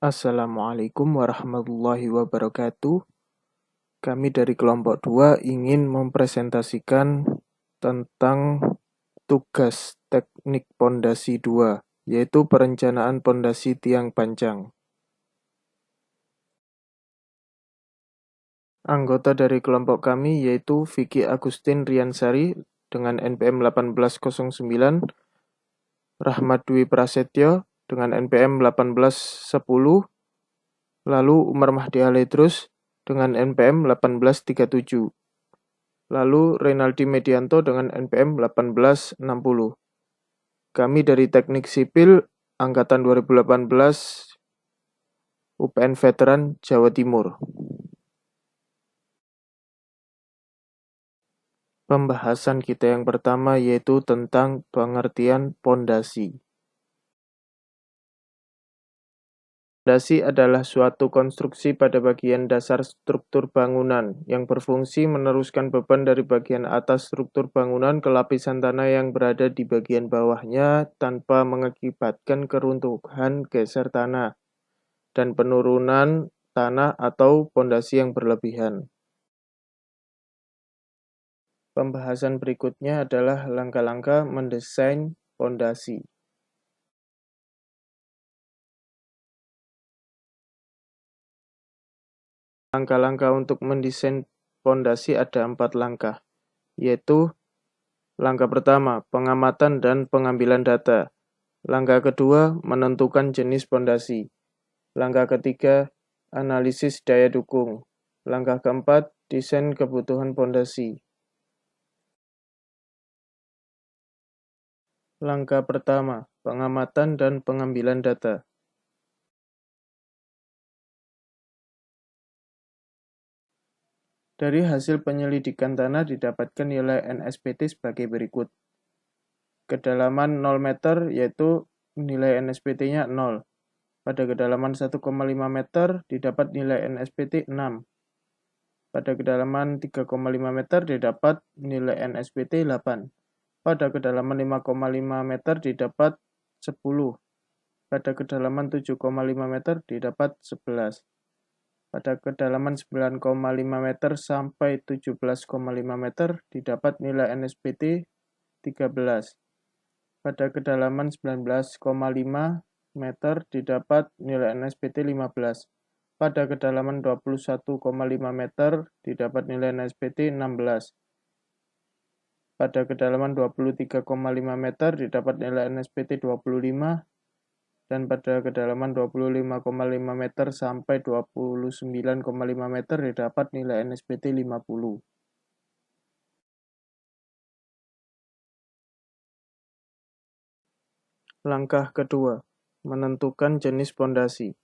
Assalamualaikum warahmatullahi wabarakatuh. Kami dari kelompok 2 ingin mempresentasikan tentang tugas teknik pondasi 2, yaitu perencanaan pondasi tiang pancang. Anggota dari kelompok kami yaitu Vicky Agustin Riansari dengan NPM 1809, Rahmat Dwi Prasetyo dengan NPM 1810, lalu Umar Mahdi Aledrus dengan NPM 1837. Lalu Renaldi Medianto dengan NPM 1860. Kami dari Teknik Sipil Angkatan 2018 UPN Veteran Jawa Timur. Pembahasan kita yang pertama yaitu tentang pengertian pondasi. Pondasi adalah suatu konstruksi pada bagian dasar struktur bangunan yang berfungsi meneruskan beban dari bagian atas struktur bangunan ke lapisan tanah yang berada di bagian bawahnya tanpa mengakibatkan keruntuhan geser tanah dan penurunan tanah atau pondasi yang berlebihan. Pembahasan berikutnya adalah langkah-langkah mendesain pondasi. Langkah-langkah untuk mendesain pondasi ada 4 langkah, yaitu langkah pertama, pengamatan dan pengambilan data. Langkah kedua, menentukan jenis pondasi. Langkah ketiga, analisis daya dukung. Langkah keempat, desain kebutuhan pondasi. Langkah pertama, pengamatan dan pengambilan data. Dari hasil penyelidikan tanah didapatkan nilai NSPT sebagai berikut. Kedalaman 0 meter yaitu nilai NSPT-nya 0. Pada kedalaman 1,5 meter didapat nilai NSPT 6. Pada kedalaman 3,5 meter didapat nilai NSPT 8. Pada kedalaman 5,5 meter didapat 10. Pada kedalaman 7,5 meter didapat 11. Pada kedalaman 9,5 meter sampai 17,5 meter didapat nilai NSPT 13. Pada kedalaman 19,5 meter didapat nilai NSPT 15. Pada kedalaman 21,5 meter didapat nilai NSPT 16. Pada kedalaman 23,5 meter didapat nilai NSPT 25. Dan pada kedalaman 25,5 meter sampai 29,5 meter didapat nilai NSPT 50. Langkah kedua, menentukan jenis pondasi.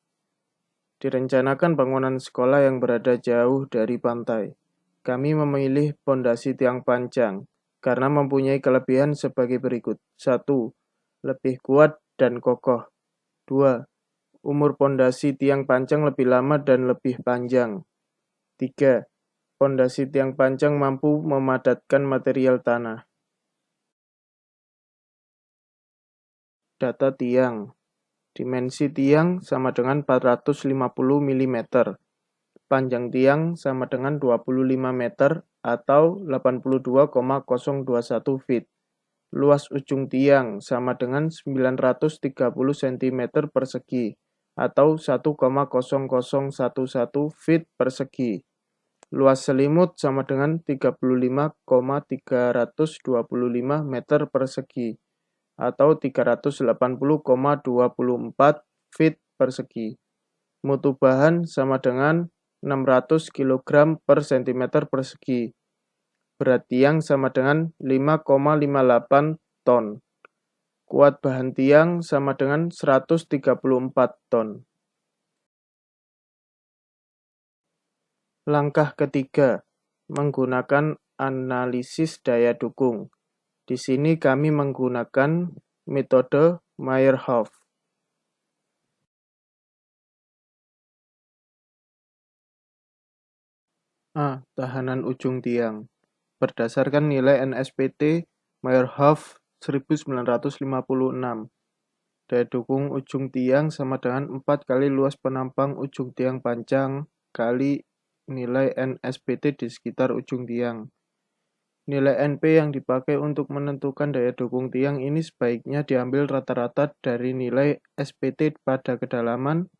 Direncanakan bangunan sekolah yang berada jauh dari pantai. Kami memilih pondasi tiang pancang karena mempunyai kelebihan sebagai berikut. 1. Lebih kuat dan kokoh. 2. Umur pondasi tiang pancang lebih lama dan lebih panjang. 3. Pondasi tiang pancang mampu memadatkan material tanah. Data tiang. Dimensi tiang sama dengan 450 mm. Panjang tiang sama dengan 25 meter atau 82,021 feet. Luas ujung tiang sama dengan 930 cm persegi atau 1,0011 feet persegi. Luas selimut sama dengan 35,325 meter persegi atau 380,24 feet persegi. Mutu bahan sama dengan 600 kg per cm persegi. Berat tiang sama dengan 5,58 ton. Kuat bahan tiang sama dengan 134 ton. Langkah ketiga, menggunakan analisis daya dukung. Di sini kami menggunakan metode Meyerhof. A. Tahanan ujung tiang. Berdasarkan nilai NSPT Meyerhof 1956. daya dukung ujung tiang sama dengan 4 kali luas penampang ujung tiang panjang kali nilai NSPT di sekitar ujung tiang. Nilai NP yang dipakai untuk menentukan daya dukung tiang ini sebaiknya diambil rata-rata dari nilai SPT pada kedalaman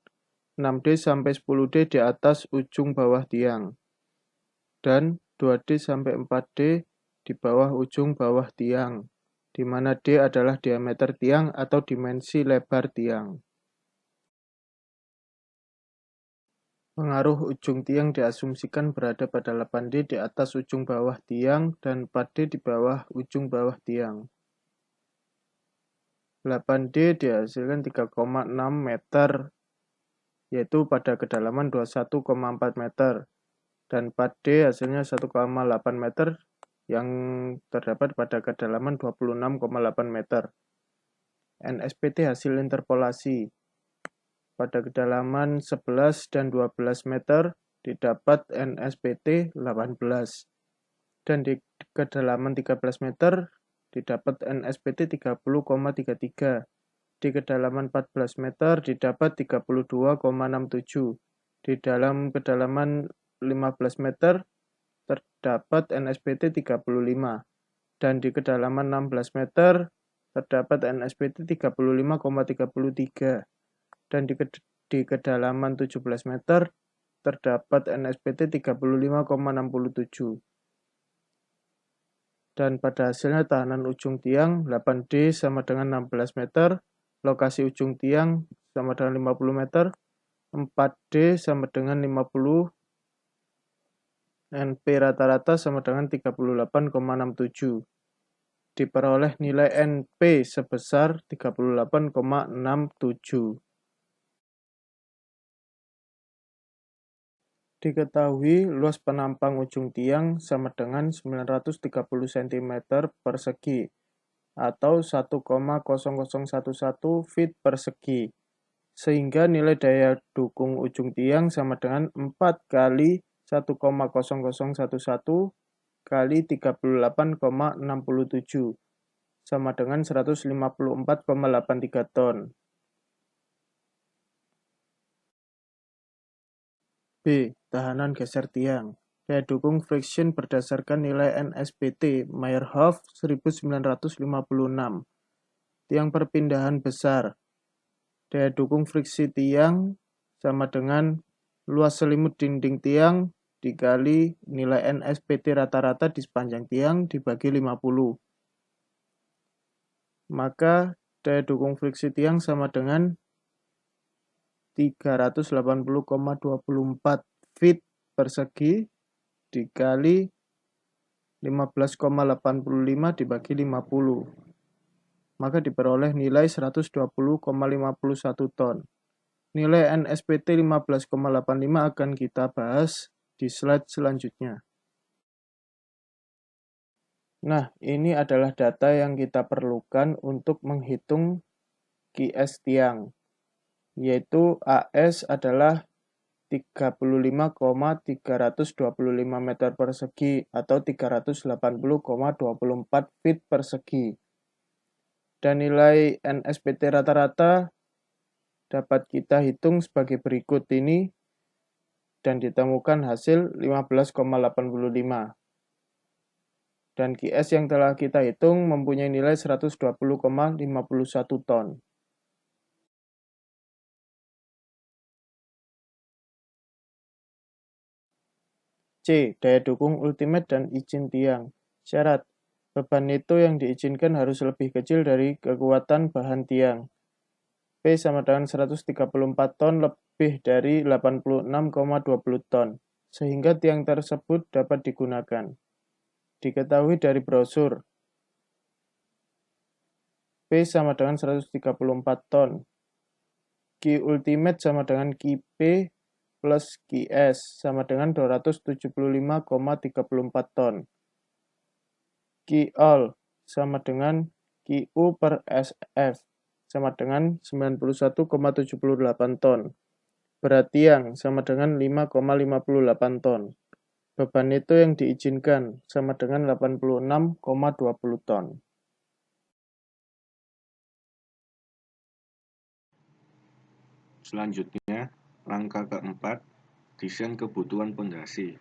6D sampai 10D di atas ujung bawah tiang dan 2D sampai 4D di bawah ujung bawah tiang, di mana D adalah diameter tiang atau dimensi lebar tiang. Pengaruh ujung tiang diasumsikan berada pada 8D di atas ujung bawah tiang dan 4D di bawah ujung bawah tiang. 8D dihasilkan 3,6 meter, yaitu pada kedalaman 21,4 meter, dan 4D hasilnya 1,8 meter yang terdapat pada kedalaman 26,8 meter. NSPT hasil interpolasi. Pada kedalaman 11 dan 12 meter didapat NSPT 18 dan di kedalaman 13 meter didapat NSPT 30,33. Di kedalaman 14 meter didapat 32,67. Di dalam kedalaman 15 meter terdapat NSPT 35 dan di kedalaman 16 meter terdapat NSPT 35,33 dan di kedalaman 17 meter terdapat NSPT 35,67. Dan pada hasilnya tahanan ujung tiang 8D sama dengan 16 meter, lokasi ujung tiang sama dengan 50 meter, 4D sama dengan 50, NP rata-rata sama dengan 38,67. Diperoleh nilai NP sebesar 38,67. Diketahui luas penampang ujung tiang sama dengan 930 cm persegi atau 1,0011 feet persegi, sehingga nilai daya dukung ujung tiang sama dengan 4 kali 1,0011 kali 38,67 sama dengan 154,83 ton. B. Tahanan geser tiang. Daya dukung friction berdasarkan nilai NSPT Meyerhof 1956. Tiang perpindahan besar. Daya dukung friksi tiang sama dengan luas selimut dinding tiang dikali nilai NSPT rata-rata di sepanjang tiang dibagi 50. Maka daya dukung friksi tiang sama dengan 380,24 feet persegi dikali 15,85 dibagi 50. Maka diperoleh nilai 120,51 ton. Nilai NSPT 15,85 akan kita bahas di slide selanjutnya. Nah, ini adalah data yang kita perlukan untuk menghitung QS tiang, yaitu AS adalah 35,325 meter persegi atau 380,24 feet persegi. Dan nilai NSPT rata-rata dapat kita hitung sebagai berikut ini dan ditemukan hasil 15,85. Dan QS yang telah kita hitung mempunyai nilai 120,51 ton. C. Daya dukung ultimate dan izin tiang. Syarat. Beban neto yang diizinkan harus lebih kecil dari kekuatan bahan tiang. P sama dengan 134 ton lebih dari 86,20 ton, sehingga tiang tersebut dapat digunakan. Diketahui dari brosur, P sama dengan 134 ton. Q ultimate sama dengan QP plus QS sama dengan 275,34 ton. Q all sama dengan QU per SF sama dengan 91,78 ton. Berat tiang sama dengan 5,58 ton. Beban neto yang diizinkan sama dengan 86,20 ton. Selanjutnya, langkah keempat, desain kebutuhan pondasi.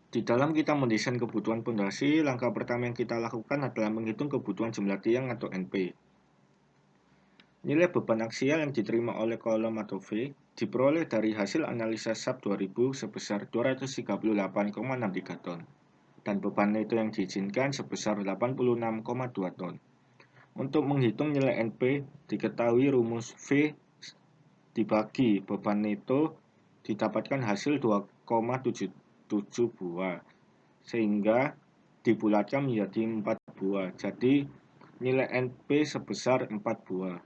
Di dalam kita mendesain kebutuhan pondasi, langkah pertama yang kita lakukan adalah menghitung kebutuhan jumlah tiang atau NP. Nilai beban aksial yang diterima oleh kolom atau V diperoleh dari hasil analisa SAP 2000 sebesar 238,63 ton, dan beban neto yang diizinkan sebesar 86,2 ton. Untuk menghitung nilai NP, diketahui rumus V dibagi beban neto didapatkan hasil 2,77 buah, sehingga dibulatkan menjadi 4 buah. Jadi nilai NP sebesar 4 buah.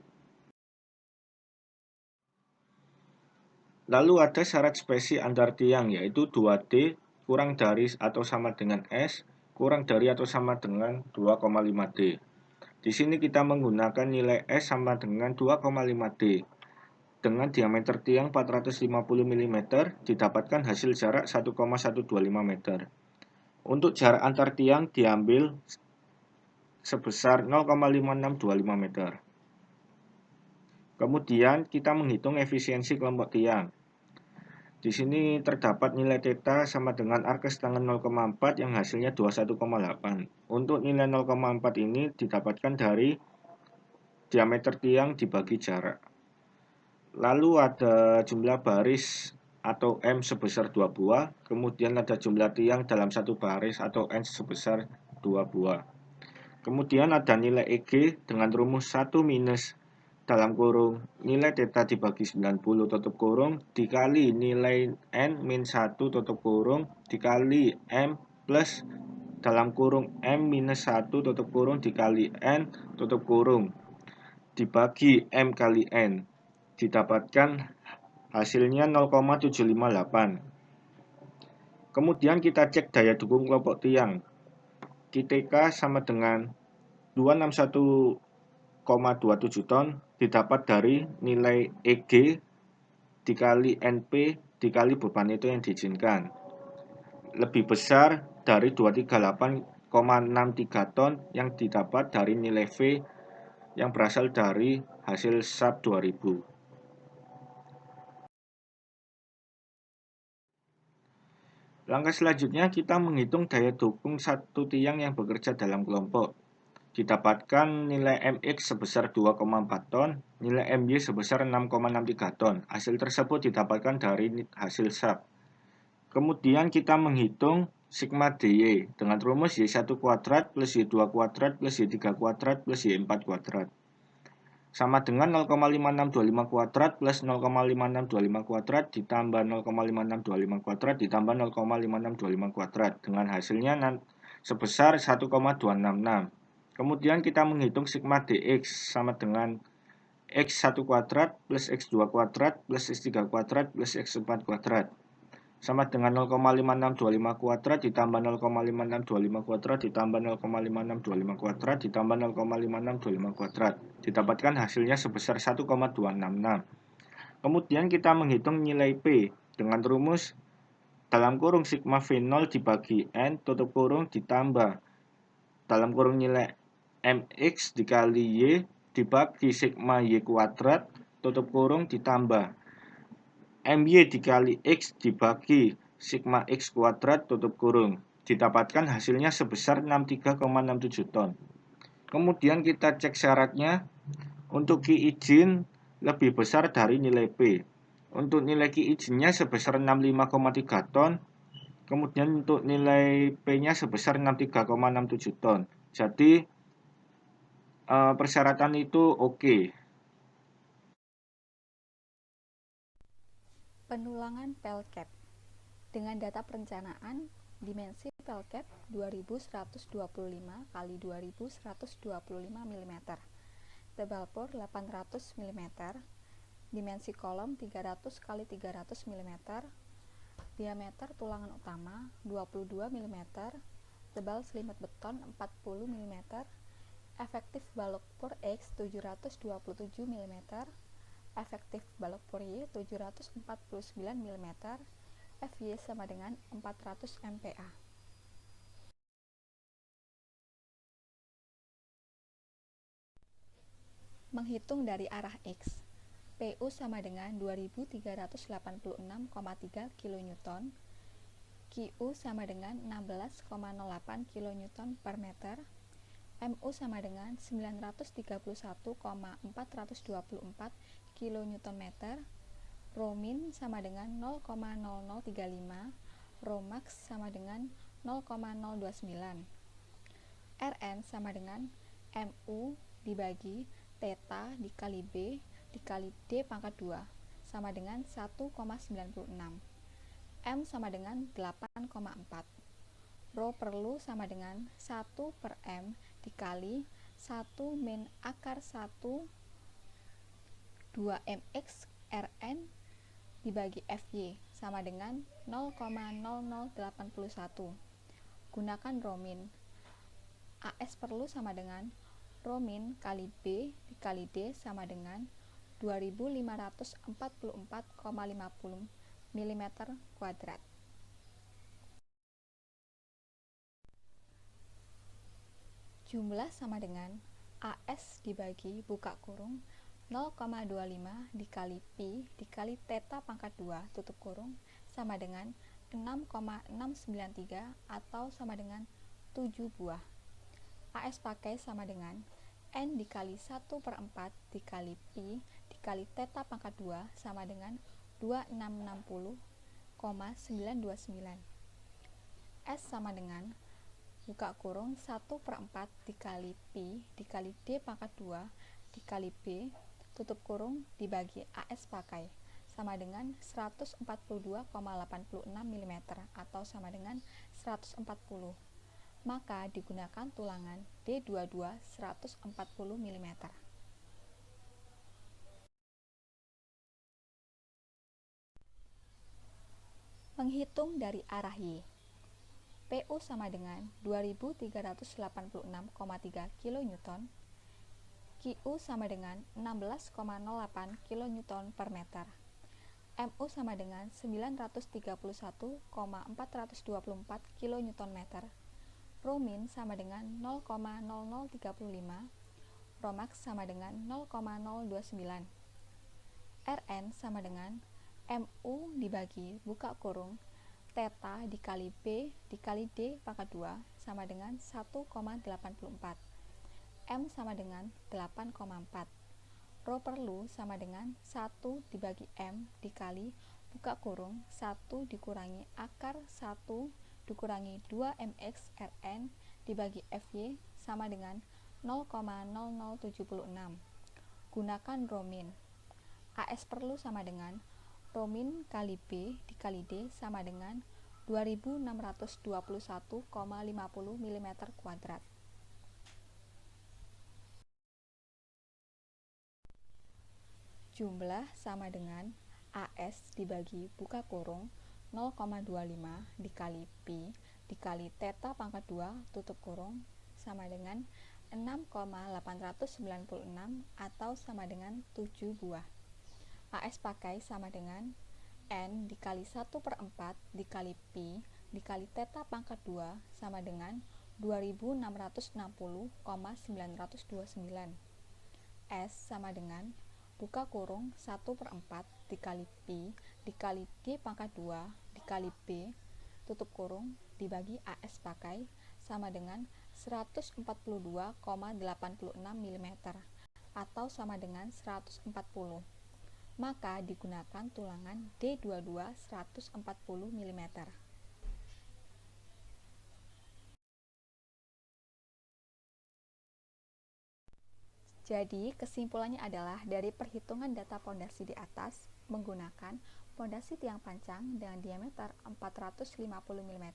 Lalu ada syarat spesi antar tiang, yaitu 2D kurang dari atau sama dengan S kurang dari atau sama dengan 2,5D. Di sini kita menggunakan nilai S sama dengan 2,5D. Dengan diameter tiang 450 mm didapatkan hasil jarak 1,125 meter. Untuk jarak antar tiang diambil sebesar 0,5625 meter. Kemudian kita menghitung efisiensi kelompok tiang. Di sini terdapat nilai θ sama dengan arkes tangan 0,4 yang hasilnya 21,8. Untuk nilai 0,4 ini didapatkan dari diameter tiang dibagi jarak. Lalu ada jumlah baris atau M sebesar 2 buah, kemudian ada jumlah tiang dalam satu baris atau N sebesar 2 buah. Kemudian ada nilai EG dengan rumus 1 minus dalam kurung nilai θ dibagi 90 tutup kurung dikali nilai N min 1 tutup kurung dikali M plus dalam kurung M minus 1 tutup kurung dikali N tutup kurung dibagi M kali N. Didapatkan hasilnya 0,758. Kemudian kita cek daya dukung kelompok tiang. QTK sama dengan 261,27 ton didapat dari nilai EG dikali NP dikali beban itu yang diizinkan. Lebih besar dari 238,63 ton yang didapat dari nilai V yang berasal dari hasil SAP 2000. Langkah selanjutnya kita menghitung daya dukung satu tiang yang bekerja dalam kelompok. Didapatkan nilai MX sebesar 2,4 ton, nilai MY sebesar 6,63 ton. Hasil tersebut didapatkan dari hasil SAP. Kemudian kita menghitung sigma DY dengan rumus Y1 kuadrat plus Y2 kuadrat plus Y3 kuadrat plus Y4 kuadrat. Sama dengan 0,5625 kuadrat plus 0,5625 kuadrat ditambah 0,5625 kuadrat ditambah 0,5625 kuadrat. Dengan hasilnya sebesar 1,266. Kemudian kita menghitung sigma dx sama dengan x1 kuadrat plus x2 kuadrat plus x3 kuadrat plus x4 kuadrat. Sama dengan 0,5625 kuadrat ditambah 0,5625 kuadrat ditambah 0,5625 kuadrat ditambah 0,5625 kuadrat. Didapatkan hasilnya sebesar 1,266. Kemudian kita menghitung nilai P dengan rumus dalam kurung sigma V0 dibagi N tutup kurung ditambah dalam kurung nilai MX dikali Y dibagi sigma Y kuadrat tutup kurung ditambah MY dikali X dibagi sigma X kuadrat tutup kurung. Didapatkan hasilnya sebesar 63,67 ton. Kemudian kita cek syaratnya. Untuk Ki izin lebih besar dari nilai P. Untuk nilai Ki izinnya sebesar 65,3 ton. Kemudian untuk nilai P-nya sebesar 63,67 ton. Jadi persyaratan itu oke. Penulangan PELCAP. Dengan data perencanaan, dimensi PELCAP 2125 x 2125 mm, tebal por 800 mm, dimensi kolom 300 x 300 mm, diameter tulangan utama 22 mm, tebal selimut beton 40 mm, efektif balok por X 727 mm, efektif balok por Y 749 mm, FY sama dengan 400 MPa. Menghitung dari arah X, PU sama dengan 2386,3 kN, QU sama dengan 16,08 kN per meter, MU sama dengan 931,424 kN meter, Rho min sama dengan 0,0035, Rho max sama dengan 0,029. Rn sama dengan MU dibagi theta dikali B dikali D pangkat 2 sama dengan 1,96. M sama dengan 8,4. Rho perlu sama dengan 1 per M dikali 1 min akar 1 2mx Rn dibagi Fy sama dengan 0,0081. Gunakan Rho min. AS perlu sama dengan Rho min kali B dikali D sama dengan 2544,50 mm kuadrat. Jumlah sama dengan AS dibagi buka kurung 0,25 dikali pi dikali theta pangkat 2 tutup kurung sama dengan 6,693 atau sama dengan 7 buah. AS pakai sama dengan N dikali 1 per 4 dikali pi dikali theta pangkat 2 sama dengan 2660,929. S sama dengan buka kurung 1 per 4 dikali pi dikali D pangkat 2 dikali B tutup kurung dibagi AS pakai sama dengan 142,86 mm atau sama dengan 140. Maka digunakan tulangan D22 140 mm. Menghitung dari arah Y. PU sama dengan 2386,3 kN, QU sama dengan 16,08 kN per meter, MU sama dengan 931,424 kN meter, Rho min sama dengan 0,0035, Rho max sama dengan 0,029, Rn sama dengan MU dibagi buka kurung theta dikali B dikali D pangkat 2 sama dengan 1,84. M sama dengan 8,4. Rho perlu sama dengan 1 dibagi M dikali buka kurung 1 dikurangi akar 1 dikurangi 2mx Rn dibagi Fy sama dengan 0,0076. Gunakan Rho min. AS perlu sama dengan Rho min kali B dikali D sama dengan 2621,50 mm kuadrat. Jumlah sama dengan AS dibagi buka kurung 0,25 dikali pi dikali theta pangkat 2 tutup kurung sama dengan 6,896 atau sama dengan 7 buah. AS pakai sama dengan N dikali 1 per 4 dikali pi dikali theta pangkat 2 sama dengan 2660,929. S sama dengan buka kurung 1 per 4 dikali pi dikali D pangkat 2 dikali B tutup kurung dibagi AS pakai sama dengan 142,86 mm atau sama dengan 140. Maka digunakan tulangan D22 140 mm. Jadi kesimpulannya adalah dari perhitungan data pondasi di atas menggunakan pondasi tiang pancang dengan diameter 450 mm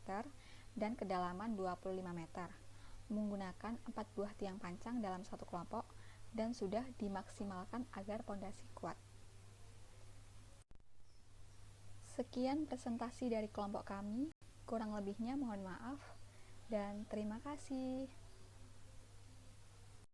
dan kedalaman 25 meter, menggunakan 4 buah tiang pancang dalam satu kelompok dan sudah dimaksimalkan agar pondasi kuat. Sekian presentasi dari kelompok kami, kurang lebihnya mohon maaf dan terima kasih.